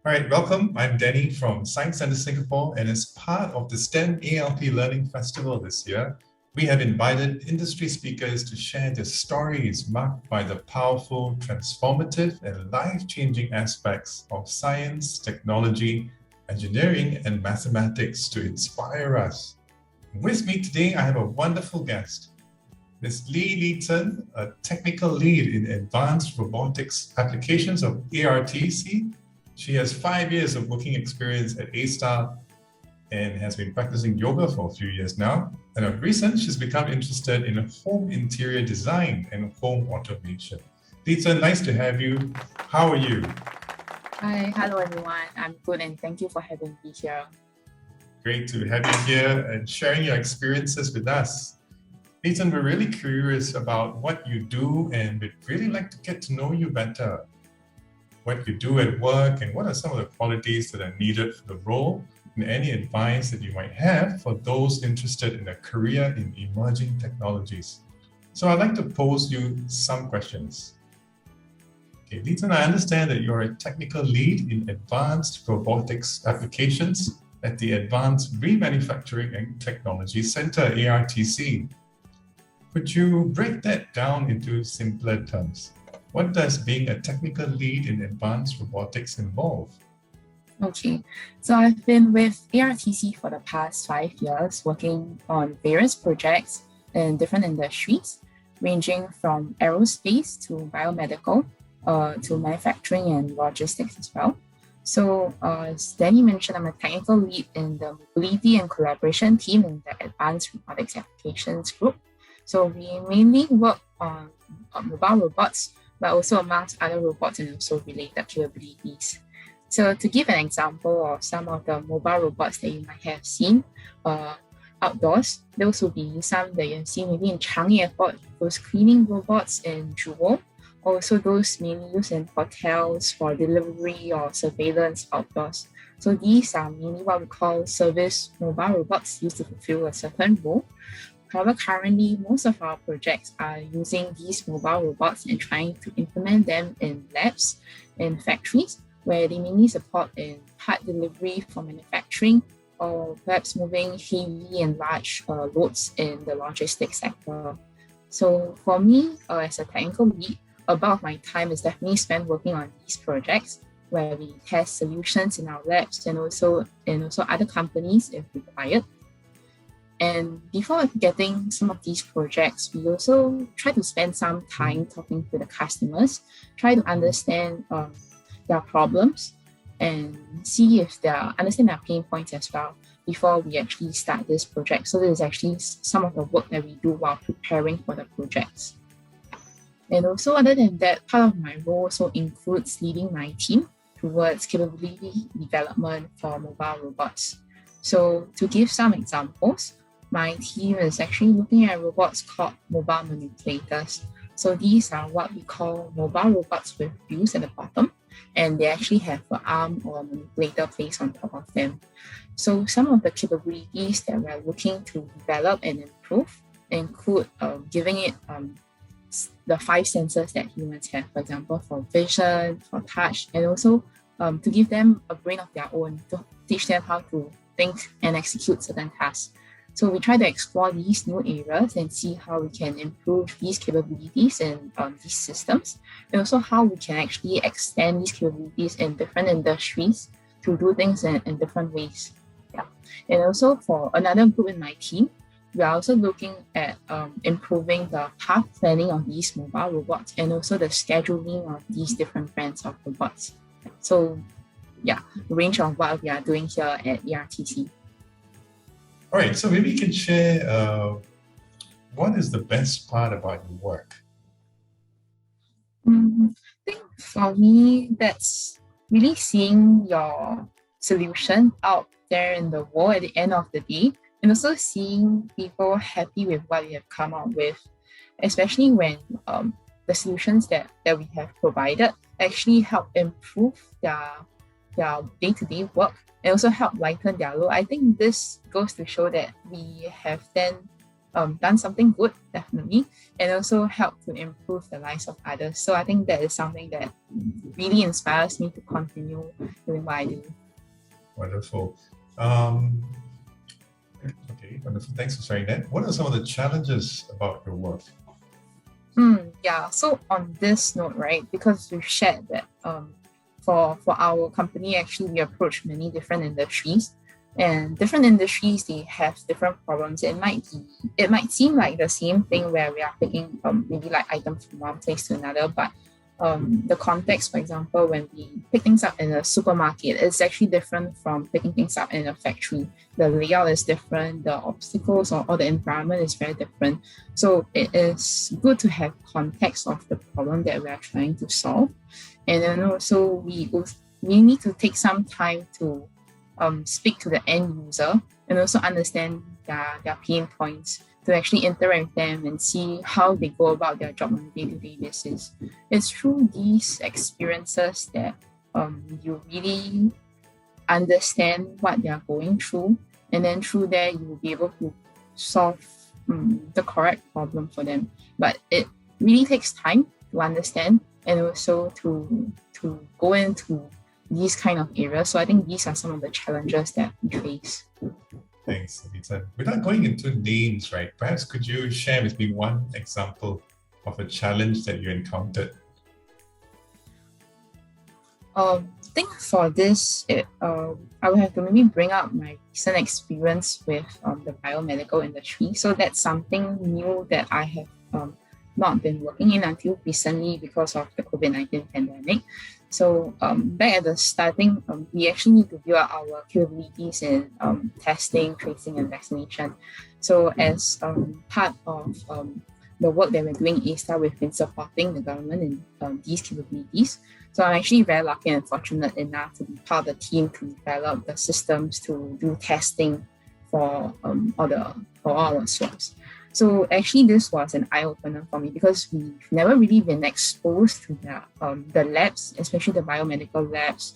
All right, welcome. I'm Danny from Science Centre Singapore, and as part of the STEM ALP Learning Festival this year, we have invited industry speakers to share their stories marked by the powerful, transformative, and life-changing aspects of science, technology, engineering, and mathematics to inspire us. With me today, I have a wonderful guest, Ms Li Zhen, a technical lead in advanced robotics applications of ARTC. She has 5 years of working experience at A-Star and has been practicing yoga for a few years now. And of recent, she's become interested in home interior design and home automation. Li Zhen, nice to have you. How are you? Hi, hello everyone. I'm good and thank you for having me here. Great to have you here and sharing your experiences with us. Li Zhen, we're really curious about what you do and we'd really like to get to know you better. What you do at work and what are some of the qualities that are needed for the role, and any advice that you might have for those interested in a career in emerging technologies. So I'd like to pose you some questions. Okay, Li Zhen, I understand that you're a technical lead in advanced robotics applications at the Advanced Remanufacturing and Technology Center, ARTC. Could you break that down into simpler terms? What does being a technical lead in advanced robotics involve? Okay, so I've been with ARTC for the past 5 years, working on various projects in different industries, ranging from aerospace to biomedical, to manufacturing and logistics as well. So as Danny mentioned, I'm a technical lead in the mobility and collaboration team in the Advanced Robotics Applications group. So we mainly work on mobile robots, but also amongst other robots and also related capabilities. So to give an example of some of the mobile robots that you might have seen outdoors, those will be some that you have seen maybe in Changi Airport, those cleaning robots in Jewel, also those mainly used in hotels for delivery or surveillance outdoors. So these are mainly what we call service mobile robots used to fulfill a certain role. However, currently, most of our projects are using these mobile robots and trying to implement them in labs and factories where they mainly support in part delivery for manufacturing or perhaps moving heavy and large loads in the logistics sector. So for me, as a technical lead, a bulk of my time is definitely spent working on these projects where we test solutions in our labs and also other companies if required. And before getting some of these projects, we also try to spend some time talking to the customers, try to understand their problems and see if understand their pain points as well before we actually start this project. So this is actually some of the work that we do while preparing for the projects. And also other than that, part of my role also includes leading my team towards capability development for mobile robots. So to give some examples, my team is actually looking at robots called mobile manipulators. So these are what we call mobile robots with wheels at the bottom, and they actually have an arm or a manipulator placed on top of them. So some of the capabilities that we're looking to develop and improve include giving it the 5 sensors that humans have, for example, for vision, for touch, and also to give them a brain of their own to teach them how to think and execute certain tasks. So we try to explore these new areas and see how we can improve these capabilities in these systems, and also how we can actually extend these capabilities in different industries to do things in different ways. Yeah. And also for another group in my team, we are also looking at improving the path planning of these mobile robots and also the scheduling of these different brands of robots. So yeah, range of what we are doing here at ARTC. All right, so maybe you can share what is the best part about your work? I think for me, that's really seeing your solution out there in the world at the end of the day, and also seeing people happy with what you have come up with, especially when the solutions that we have provided actually help improve their day-to-day work and also help lighten their load. I think this goes to show that we have then done something good, definitely, and also help to improve the lives of others. So I think that is something that really inspires me to continue doing what I do. Wonderful. Okay, wonderful. Thanks for sharing that. What are some of the challenges about your work? Yeah, so on this note, right, because we've shared that for our company, actually, we approach many different industries, and different industries, they have different problems. It might seem like the same thing where we are picking maybe like items from one place to another, but the context, for example, when we pick things up in a supermarket, it's actually different from picking things up in a factory. The layout is different, the obstacles or the environment is very different. So it is good to have context of the problem that we are trying to solve. And then also we need to take some time to speak to the end user and also understand their pain points, to actually interact with them and see how they go about their job on a day-to-day basis. It's through these experiences that you really understand what they are going through, and then through there you will be able to solve the correct problem for them. But it really takes time to understand and also to go into these kind of areas. So I think these are some of the challenges that we face. Thanks, Li Zhen. Without going into names, right, perhaps could you share with me one example of a challenge that you encountered? I think for this, I will have to maybe bring up my recent experience with the biomedical industry. So that's something new that I have not been working in until recently because of the COVID-19 pandemic. So back at the starting, we actually need to build up our capabilities in testing, tracing, and vaccination. So as part of the work that we're doing at A-Star, we've been supporting the government in these capabilities. So I'm actually very lucky and fortunate enough to be part of the team to develop the systems to do testing for all our swabs. So actually, this was an eye-opener for me because we've never really been exposed to the labs, especially the biomedical labs,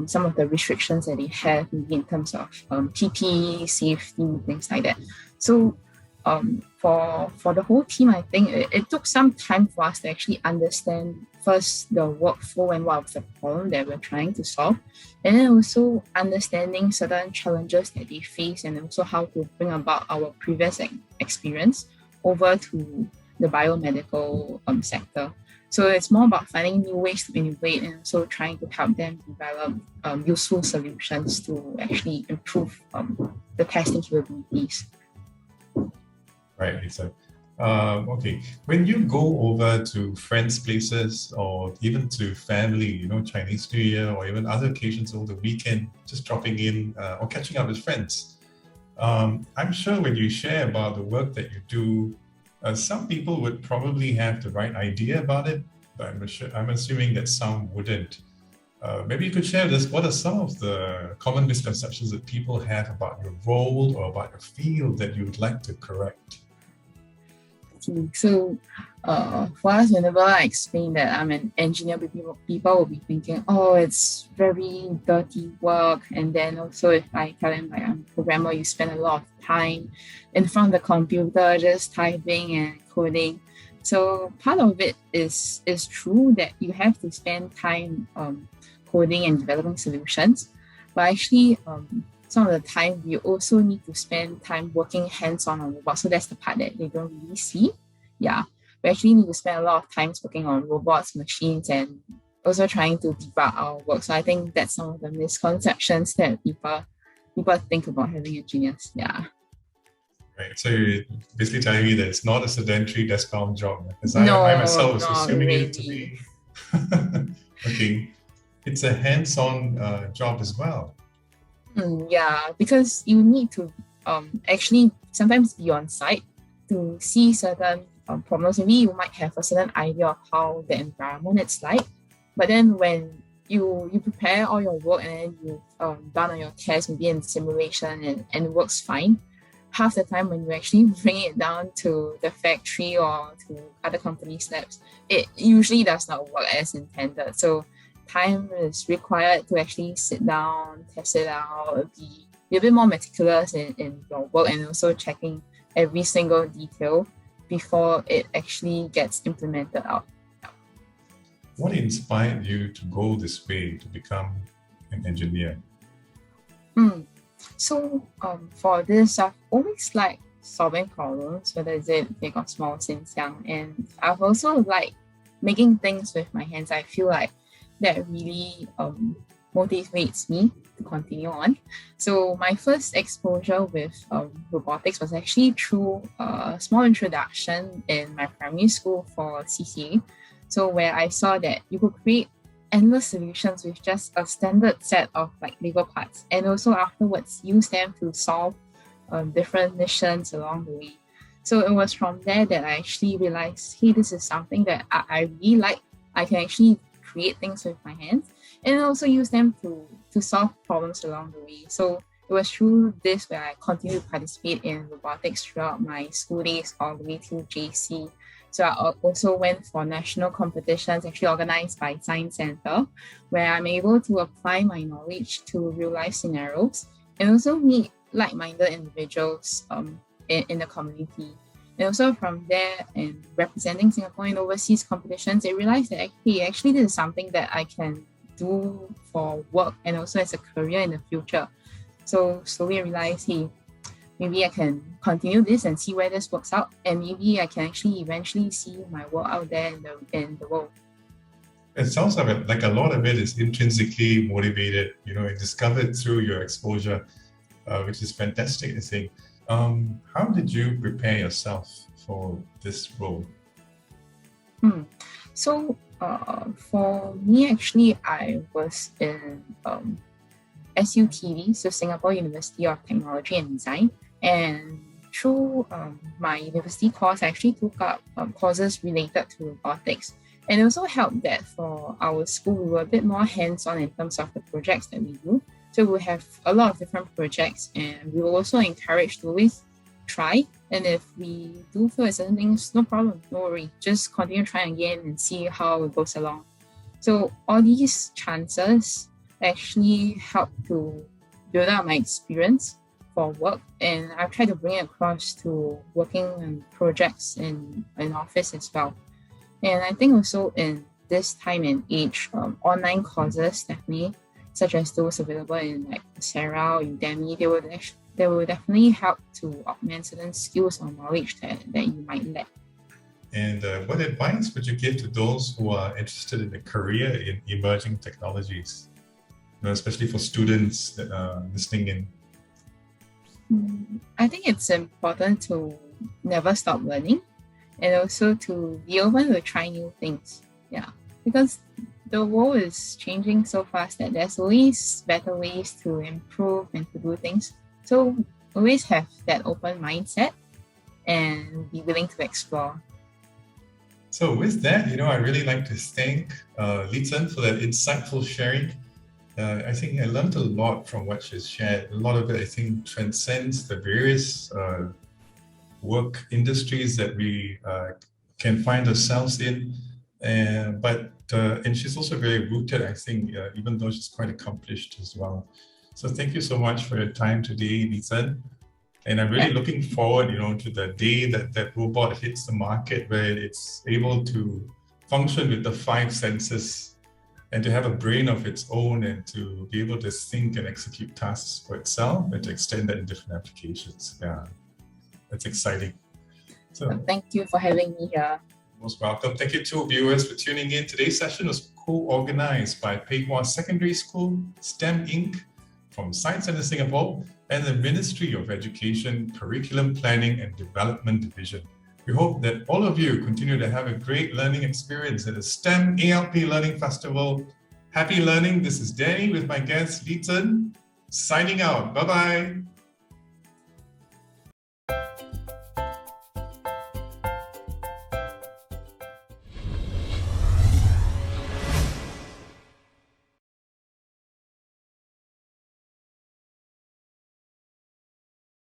some of the restrictions that they have maybe in terms of PPE, safety, things like that. So for the whole team, I think it took some time for us to actually understand first the workflow and what was the problem that we're trying to solve, and then also understanding certain challenges that they face and also how to bring about our previous experience over to the biomedical sector. So it's more about finding new ways to innovate and also trying to help them develop useful solutions to actually improve the testing capabilities. Right, Lisa. Okay, when you go over to friends' places or even to family, Chinese New Year or even other occasions over the weekend, just dropping in or catching up with friends, I'm sure when you share about the work that you do, some people would probably have the right idea about it, but I'm assuming that some wouldn't. Maybe you could share this. What are some of the common misconceptions that people have about your role or about your field that you would like to correct? So for us, whenever I explain that I'm an engineer, people will be thinking, oh, it's very dirty work. And then also if I tell them like I'm a programmer, you spend a lot of time in front of the computer just typing and coding. So part of it is true that you have to spend time coding and developing solutions. But actually, some of the time we also need to spend time working hands-on robots. So that's the part that they don't really see. Yeah, we actually need to spend a lot of time working on robots, machines, and also trying to debug our work. So I think that's some of the misconceptions that people think about having engineers. Yeah. Right. So you're basically telling me that it's not a sedentary desk-bound job. Because No, I myself was assuming really. it to be. Okay. It's a hands-on job as well. Yeah, because you need to actually sometimes be on site to see certain problems. Maybe you might have a certain idea of how the environment is like, but then when you prepare all your work and then you've done all your tests, maybe in simulation and it works fine, half the time when you actually bring it down to the factory or to other companies' labs, it usually does not work as intended. So time is required to actually sit down, test it out, be a bit more meticulous in your work and also checking every single detail before it actually gets implemented out. What inspired you to go this way to become an engineer? So for this, I've always liked solving problems, whether it's big or small, since young. And I've also liked making things with my hands. I feel like that really motivates me to continue on. So my first exposure with robotics was actually through a small introduction in my primary school for CCA. So where I saw that you could create endless solutions with just a standard set of like Lego parts, and also afterwards use them to solve different missions along the way. So it was from there that I actually realized, hey, this is something that I really like. I can actually create things with my hands and also use them to solve problems along the way. So it was through this where I continued to participate in robotics throughout my school days all the way to JC. So I also went for national competitions actually organized by Science Center, where I'm able to apply my knowledge to real life scenarios and also meet like-minded individuals in the community. And also from there, and representing Singapore in overseas competitions, I realized that hey, actually this is something that I can do for work and also as a career in the future. So slowly I realized, hey, maybe I can continue this and see where this works out, and maybe I can actually eventually see my work out there in the world. It sounds like a lot of it is intrinsically motivated, and discovered through your exposure, which is fantastic, I think. How did you prepare yourself for this role? So for me, actually, I was in SUTD, so Singapore University of Technology and Design. And through my university course, I actually took up courses related to robotics. And it also helped that for our school, we were a bit more hands-on in terms of the projects that we do. So we have a lot of different projects, and we were also encouraged to always try. And if we do feel at certain things, no problem, no worry. Just continue trying again and see how it goes along. So all these chances actually help to build up my experience for work, and I've tried to bring it across to working on projects in office as well. And I think also in this time and age, online courses definitely, such as those available in like Coursera or Udemy, they will definitely help to augment certain skills or knowledge that you might lack. And what advice would you give to those who are interested in a career in emerging technologies, especially for students that are listening in? I think it's important to never stop learning, and also to be open to try new things. Yeah, because the world is changing so fast that there's always better ways to improve and to do things. So always have that open mindset and be willing to explore. So with that, I really like to thank Li Zhen for that insightful sharing. I think I learned a lot from what she's shared. A lot of it, I think, transcends the various work industries that we can find ourselves in. And she's also very rooted, I think, even though she's quite accomplished as well. So thank you so much for your time today, Li Zhen. And I'm really looking forward, to the day that robot hits the market, where it's able to function with the 5 senses and to have a brain of its own, and to be able to think and execute tasks for itself, and to extend that in different applications. Yeah, that's exciting. So thank you for having me here. Most welcome. Thank you to viewers for tuning in. Today's session was co-organized by Pei Hwa Secondary School, STEM Inc., from Science Center Singapore, and the Ministry of Education Curriculum Planning and Development Division. We hope that all of you continue to have a great learning experience at the STEM ALP Learning Festival. Happy learning. This is Danny with my guest, Li Zhen, signing out. Bye-bye.